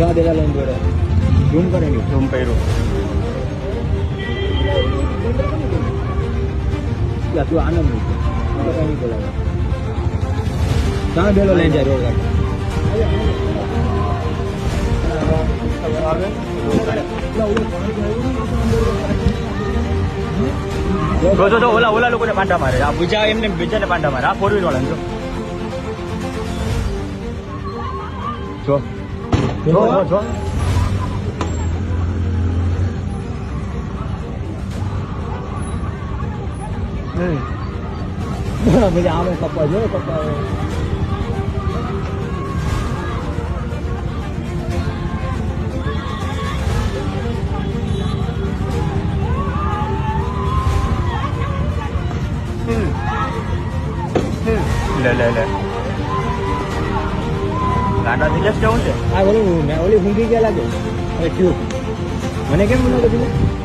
જવા દેલા લઈને જોડે ઝૂમ કરેલું ઝૂમ કર્યું તું આનંદ નહીં કઈ નહીં બોલાવે ત્યાં બેલો લઈને જાય રોડ જો ઓલા લોકોને પાંડા મારે આ બીજા એમને બીજાને પાંડા મારે આ 4 વ્હીલ વાળા જો પછી આમે કપા જો કપા લે ગાંડા થઈ જશે શું છે આ ઓલી ઊંઘી ગયા લાગે હવે ટ્યુબ મને કેમ મને બધું